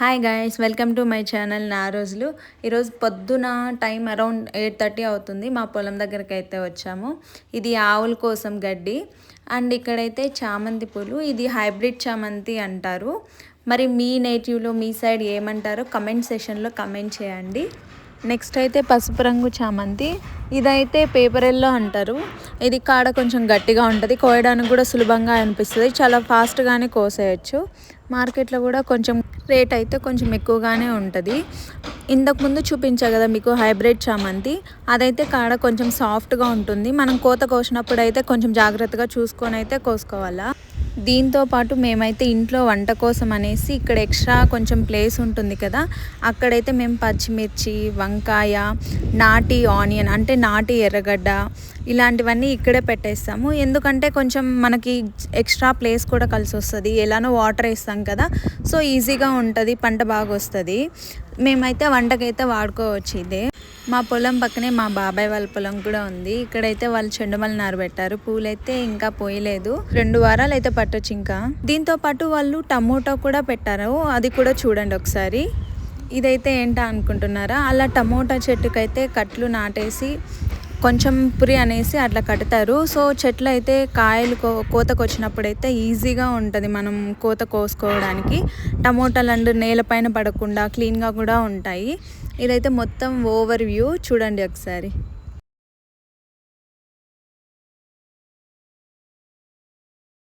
Hi guys, welcome to my channel నా రోజులు. ఈరోజు పొద్దున టైం అరౌండ్ 8:30 అవుతుంది. మా పొలం దగ్గరికి అయితే వచ్చాము. ఇది ఆవుల కోసం గడ్డి. అండ్ ఇక్కడైతే చామంతి పూలు, ఇది హైబ్రిడ్ చామంతి అంటారు. మరి మీ నేటివ్లో మీ సైడ్ ఏమంటారో కమెంట్ సెషన్లో కమెంట్ చేయండి. నెక్స్ట్ అయితే పసుపు రంగు చామంతి, ఇదైతే పేపర్ ఎల్లో అంటారు. ఇది కాడ కొంచెం గట్టిగా ఉంటుంది, కోయడానికి కూడా సులభంగా అనిపిస్తుంది, చాలా ఫాస్ట్గానే కోసేయచ్చు. మార్కెట్లో కూడా కొంచెం రేట్ అయితే కొంచెం ఎక్కువగానే ఉంటుంది. ఇంతకుముందు చూపించా కదా మీకు హైబ్రిడ్ చామంతి, అదైతే కాడ కొంచెం సాఫ్ట్గా ఉంటుంది. మనం కోత కోసినప్పుడు అయితే కొంచెం జాగ్రత్తగా చూసుకొని అయితే కోసుకోవాలా. దీంతో పాటు మేమైతే ఇంట్లో వంట కోసం అనేసి ఇక్కడ ఎక్స్ట్రా కొంచెం ప్లేస్ ఉంటుంది కదా, అక్కడైతే మేము పచ్చిమిర్చి, వంకాయ, నాటి ఆనియన్ అంటే నాటి ఎర్రగడ్డ ఇలాంటివన్నీ ఇక్కడే పెట్టేస్తాము. ఎందుకంటే కొంచెం మనకి ఎక్స్ట్రా ప్లేస్ కూడా కలిసి వస్తుంది. ఎలానో వాటర్ వేస్తాం కదా, సో ఈజీగా ఉంటుంది, పంట బాగా వస్తుంది. మేమైతే వంటకైతే వాడుకోవచ్చు ఇదే. మా పొలం పక్కనే మా బాబాయ్ వాళ్ళ పొలం కూడా ఉంది. ఇక్కడైతే వాళ్ళు చెండుమల్లి నారు పెట్టారు. పూలైతే ఇంకా పోయలేదు, 2 వారాలు అయితే పట్టొచ్చు. ఇంకా దీంతో పాటు వాళ్ళు టమోటా కూడా పెట్టారు, అది కూడా చూడండి ఒకసారి. ఇదైతే ఏంటా అనుకుంటున్నారా, అలా టమోటా చెట్టుకైతే కట్లు నాటేసి కొంచెం పురి అనేసి అట్లా కడతారు. సో చెట్లు అయితే కాయలు కోతకు వచ్చినప్పుడైతే ఈజీగా ఉంటుంది మనం కోత కోసుకోవడానికి. టమోటాలు అండ్ నేలపైన పడకుండా క్లీన్గా కూడా ఉంటాయి. ఇదైతే మొత్తం ఓవర్ వ్యూ చూడండి ఒకసారి.